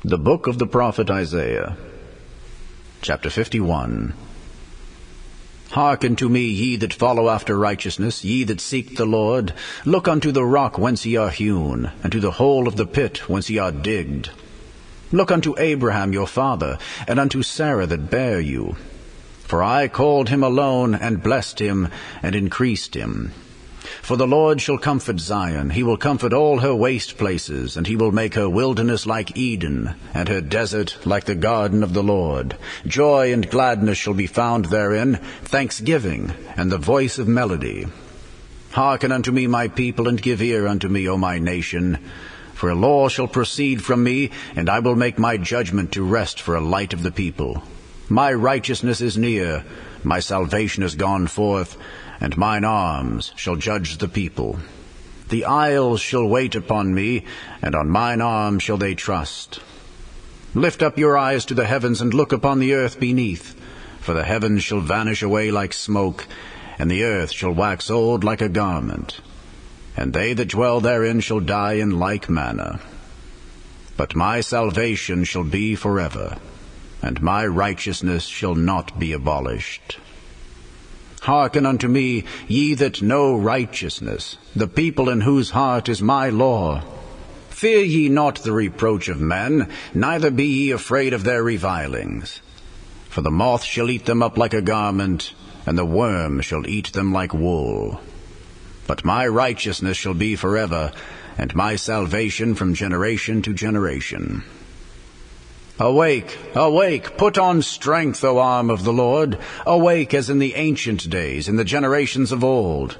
The book of the prophet Isaiah, chapter 51. Hearken to me, ye that follow after righteousness, ye that seek the Lord. Look unto the rock whence ye are hewn, and to the hole of the pit whence ye are digged. Look unto Abraham your father, and unto Sarah that bare you. For I called him alone, and blessed him, and increased him. For the Lord shall comfort Zion, he will comfort all her waste places, and he will make her wilderness like Eden, and her desert like the garden of the Lord. Joy and gladness shall be found therein, thanksgiving, and the voice of melody. Hearken unto me, my people, and give ear unto me, O my nation. For a law shall proceed from me, and I will make my judgment to rest for a light of the people. My righteousness is near, my salvation is gone forth, and mine arms shall judge the people. The isles shall wait upon me, and on mine arm shall they trust. Lift up your eyes to the heavens, and look upon the earth beneath. For the heavens shall vanish away like smoke, and the earth shall wax old like a garment. And they that dwell therein shall die in like manner. But my salvation shall be forever, and my righteousness shall not be abolished. Hearken unto me, ye that know righteousness, the people in whose heart is my law. Fear ye not the reproach of men, neither be ye afraid of their revilings. For the moth shall eat them up like a garment, and the worm shall eat them like wool. But my righteousness shall be forever, and my salvation from generation to generation. Awake, awake, put on strength, O arm of the Lord. Awake as in the ancient days, in the generations of old.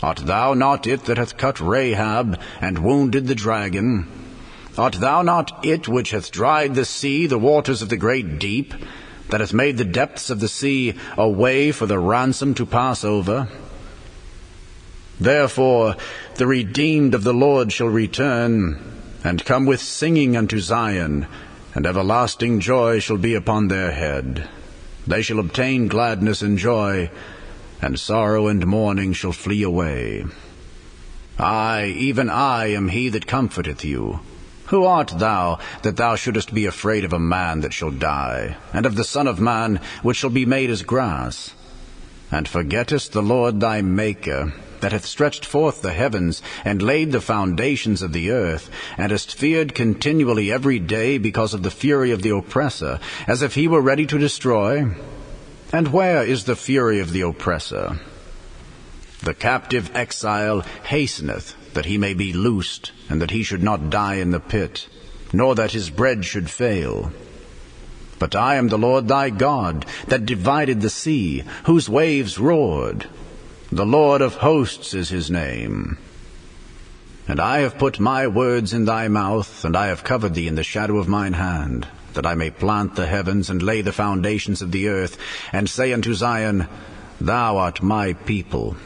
Art thou not it that hath cut Rahab, and wounded the dragon? Art thou not it which hath dried the sea, the waters of the great deep, that hath made the depths of the sea a way for the ransom to pass over? Therefore the redeemed of the Lord shall return, and come with singing unto Zion, and everlasting joy shall be upon their head. They shall obtain gladness and joy, and sorrow and mourning shall flee away. I, even I, am he that comforteth you. Who art thou, that thou shouldest be afraid of a man that shall die, and of the Son of Man, which shall be made as grass? And forgettest the Lord thy Maker, that hath stretched forth the heavens, and laid the foundations of the earth, and hast feared continually every day because of the fury of the oppressor, as if he were ready to destroy? And where is the fury of the oppressor? The captive exile hasteneth, that he may be loosed, and that he should not die in the pit, nor that his bread should fail. But I am the Lord thy God, that divided the sea, whose waves roared. The Lord of hosts is his name. And I have put my words in thy mouth, and I have covered thee in the shadow of mine hand, that I may plant the heavens, and lay the foundations of the earth, and say unto Zion, Thou art my people.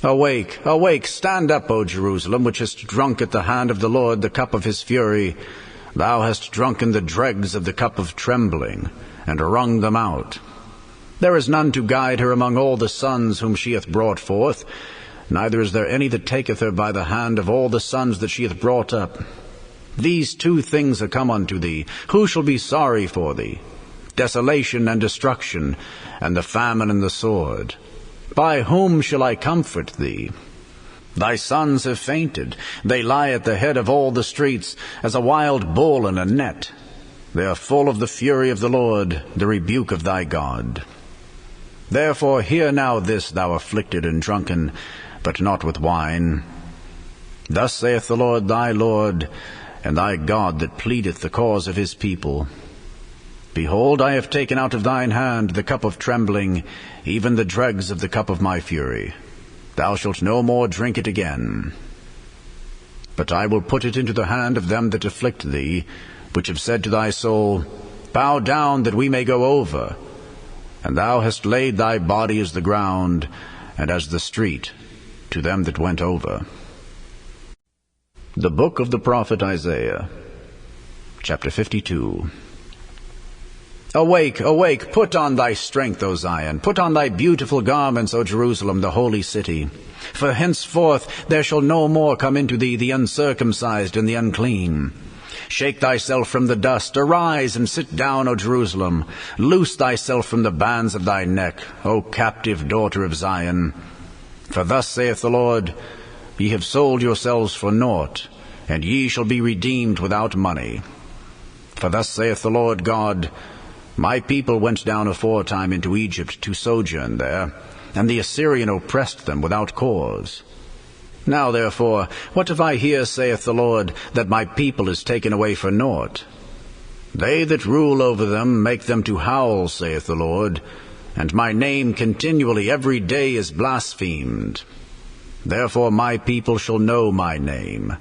Awake, awake, stand up, O Jerusalem, which hast drunk at the hand of the Lord the cup of his fury. Thou hast drunken the dregs of the cup of trembling, and wrung them out. There is none to guide her among all the sons whom she hath brought forth, neither is there any that taketh her by the hand of all the sons that she hath brought up. These two things are come unto thee. Who shall be sorry for thee? Desolation and destruction, and the famine and the sword. By whom shall I comfort thee? Thy sons have fainted. They lie at the head of all the streets, as a wild bull in a net. They are full of the fury of the Lord, the rebuke of thy God. Therefore hear now this, thou afflicted and drunken, but not with wine. Thus saith the Lord thy Lord, and thy God that pleadeth the cause of his people. Behold, I have taken out of thine hand the cup of trembling, even the dregs of the cup of my fury. Thou shalt no more drink it again. But I will put it into the hand of them that afflict thee, which have said to thy soul, Bow down, that we may go over. And thou hast laid thy body as the ground, and as the street, to them that went over. The book of the prophet Isaiah, chapter 52. Awake, awake, put on thy strength, O Zion, put on thy beautiful garments, O Jerusalem, the holy city. For henceforth there shall no more come into thee the uncircumcised and the unclean. Shake thyself from the dust, arise and sit down, O Jerusalem. Loose thyself from the bands of thy neck, O captive daughter of Zion. For thus saith the Lord, Ye have sold yourselves for naught, and ye shall be redeemed without money. For thus saith the Lord God, My people went down aforetime into Egypt to sojourn there, and the Assyrian oppressed them without cause. Now therefore, what if I hear, saith the Lord, that my people is taken away for naught? They that rule over them make them to howl, saith the Lord, and my name continually every day is blasphemed. Therefore my people shall know my name.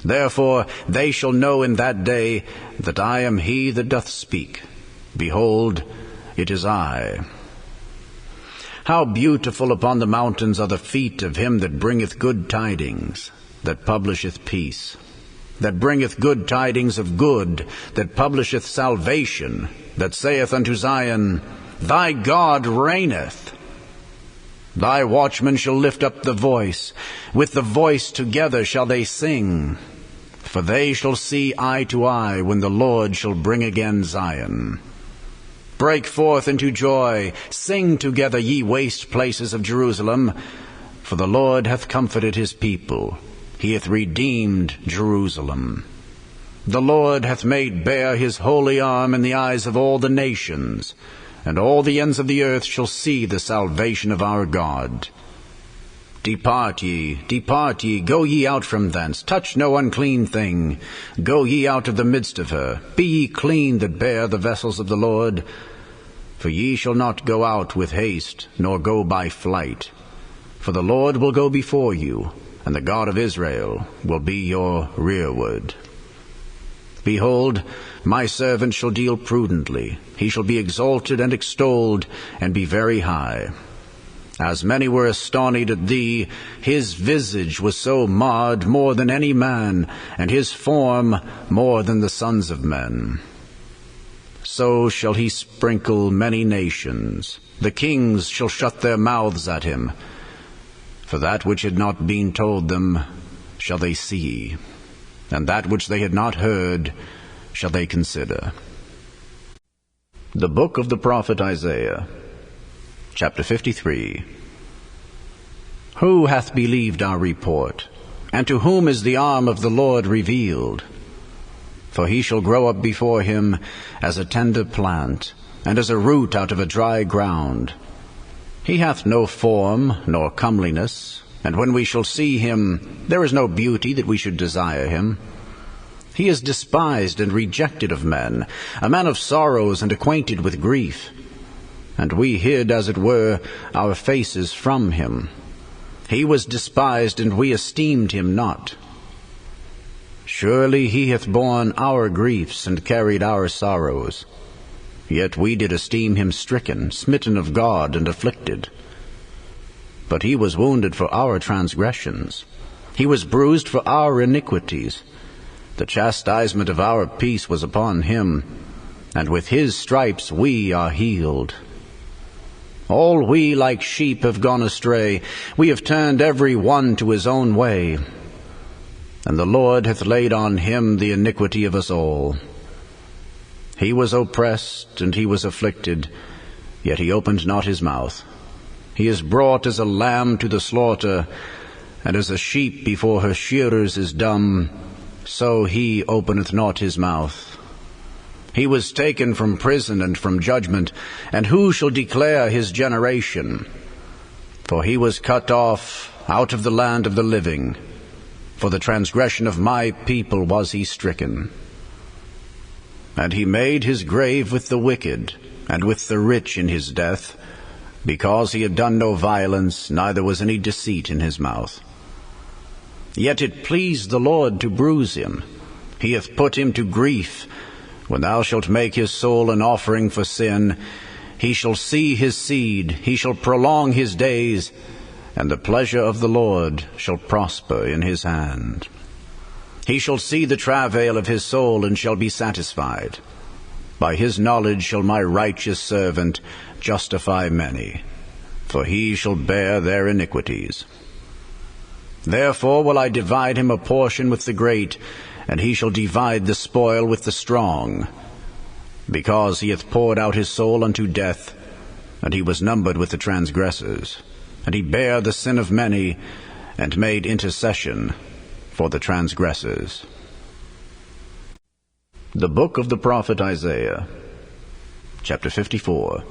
Therefore they shall know in that day that I am he that doth speak. Behold, it is I. How beautiful upon the mountains are the feet of him that bringeth good tidings, that publisheth peace, that bringeth good tidings of good, that publisheth salvation, that saith unto Zion, Thy God reigneth. Thy watchmen shall lift up the voice, with the voice together shall they sing, for they shall see eye to eye when the Lord shall bring again Zion. Break forth into joy, sing together, ye waste places of Jerusalem, for the Lord hath comforted his people, he hath redeemed Jerusalem. The Lord hath made bare his holy arm in the eyes of all the nations, and all the ends of the earth shall see the salvation of our God. Depart ye, go ye out from thence, touch no unclean thing. Go ye out of the midst of her, be ye clean that bear the vessels of the Lord. For ye shall not go out with haste, nor go by flight. For the Lord will go before you, and the God of Israel will be your rearward. Behold, my servant shall deal prudently, he shall be exalted and extolled, and be very high. As many were astonied at thee, his visage was so marred more than any man, and his form more than the sons of men. So shall he sprinkle many nations. The kings shall shut their mouths at him. For that which had not been told them shall they see, and that which they had not heard shall they consider. The book of the prophet Isaiah, chapter 53. Who hath believed our report? And to whom is the arm of the Lord revealed? For he shall grow up before him as a tender plant, and as a root out of a dry ground. He hath no form nor comeliness, and when we shall see him, there is no beauty that we should desire him. He is despised and rejected of men, a man of sorrows and acquainted with grief. And we hid, as it were, our faces from him. He was despised, and we esteemed him not. Surely he hath borne our griefs, and carried our sorrows. Yet we did esteem him stricken, smitten of God, and afflicted. But he was wounded for our transgressions. He was bruised for our iniquities. The chastisement of our peace was upon him, and with his stripes we are healed. All we like sheep have gone astray. We have turned every one to his own way. And the Lord hath laid on him the iniquity of us all. He was oppressed, and he was afflicted, yet he opened not his mouth. He is brought as a lamb to the slaughter, and as a sheep before her shearers is dumb, so he openeth not his mouth. He was taken from prison and from judgment, and who shall declare his generation? For he was cut off out of the land of the living. For the transgression of my people was he stricken. And he made his grave with the wicked, and with the rich in his death, because he had done no violence, neither was any deceit in his mouth. Yet it pleased the Lord to bruise him. He hath put him to grief. When thou shalt make his soul an offering for sin, he shall see his seed, he shall prolong his days, and the pleasure of the Lord shall prosper in his hand. He shall see the travail of his soul, and shall be satisfied. By his knowledge shall my righteous servant justify many, for he shall bear their iniquities. Therefore will I divide him a portion with the great, and he shall divide the spoil with the strong, because he hath poured out his soul unto death, and he was numbered with the transgressors. And he bare the sin of many, and made intercession for the transgressors. The book of the prophet Isaiah, chapter 54.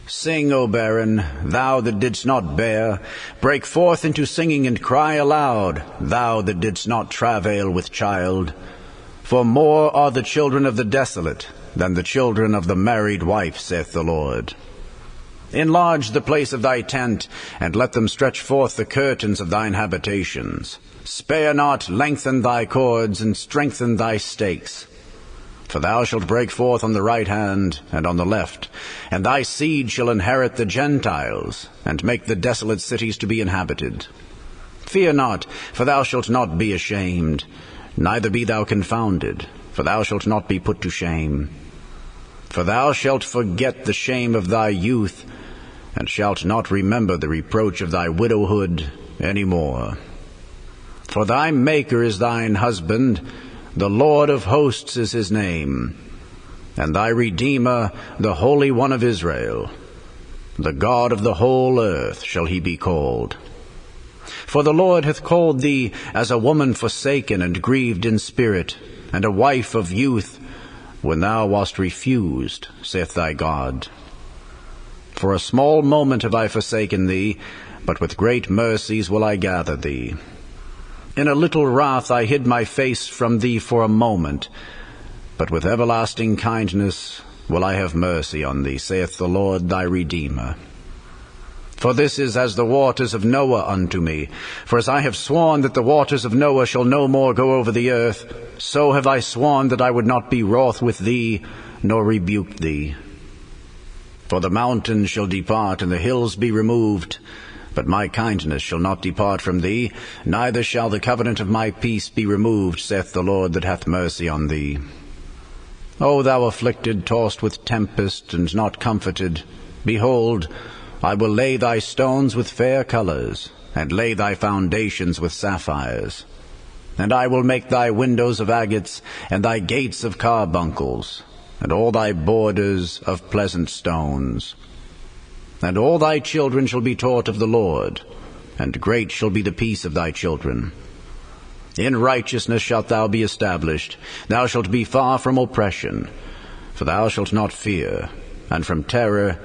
Sing, O barren, thou that didst not bear. Break forth into singing and cry aloud, thou that didst not travail with child. For more are the children of the desolate than the children of the married wife, saith the Lord. Enlarge the place of thy tent, and let them stretch forth the curtains of thine habitations. Spare not, lengthen thy cords, and strengthen thy stakes. For thou shalt break forth on the right hand and on the left, and thy seed shall inherit the Gentiles, and make the desolate cities to be inhabited. Fear not, for thou shalt not be ashamed, neither be thou confounded, for thou shalt not be put to shame. For thou shalt forget the shame of thy youth, and shalt not remember the reproach of thy widowhood any more. For thy Maker is thine husband, the Lord of hosts is his name, and thy Redeemer, the Holy One of Israel. The God of the whole earth shall he be called. For the Lord hath called thee as a woman forsaken and grieved in spirit, and a wife of youth, when thou wast refused, saith thy God. For a small moment have I forsaken thee, but with great mercies will I gather thee. In a little wrath I hid my face from thee for a moment, but with everlasting kindness will I have mercy on thee, saith the Lord thy Redeemer. For this is as the waters of Noah unto me. For as I have sworn that the waters of Noah shall no more go over the earth, so have I sworn that I would not be wroth with thee, nor rebuke thee. For the mountains shall depart, and the hills be removed, but my kindness shall not depart from thee, neither shall the covenant of my peace be removed, saith the Lord that hath mercy on thee. O thou afflicted, tossed with tempest, and not comforted, behold, I will lay thy stones with fair colors, and lay thy foundations with sapphires. And I will make thy windows of agates, and thy gates of carbuncles, and all thy borders of pleasant stones. And all thy children shall be taught of the Lord, and great shall be the peace of thy children. In righteousness shalt thou be established, thou shalt be far from oppression, for thou shalt not fear, and from terror,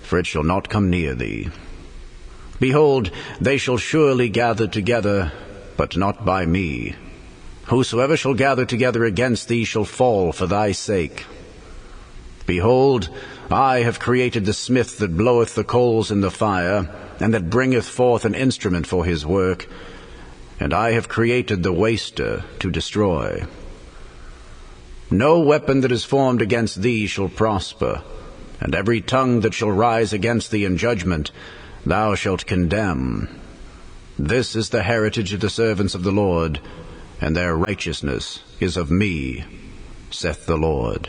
for it shall not come near thee. Behold, they shall surely gather together, but not by me. Whosoever shall gather together against thee shall fall for thy sake. Behold, I have created the smith that bloweth the coals in the fire, and that bringeth forth an instrument for his work, and I have created the waster to destroy. No weapon that is formed against thee shall prosper, and every tongue that shall rise against thee in judgment thou shalt condemn. This is the heritage of the servants of the Lord, and their righteousness is of me, saith the Lord.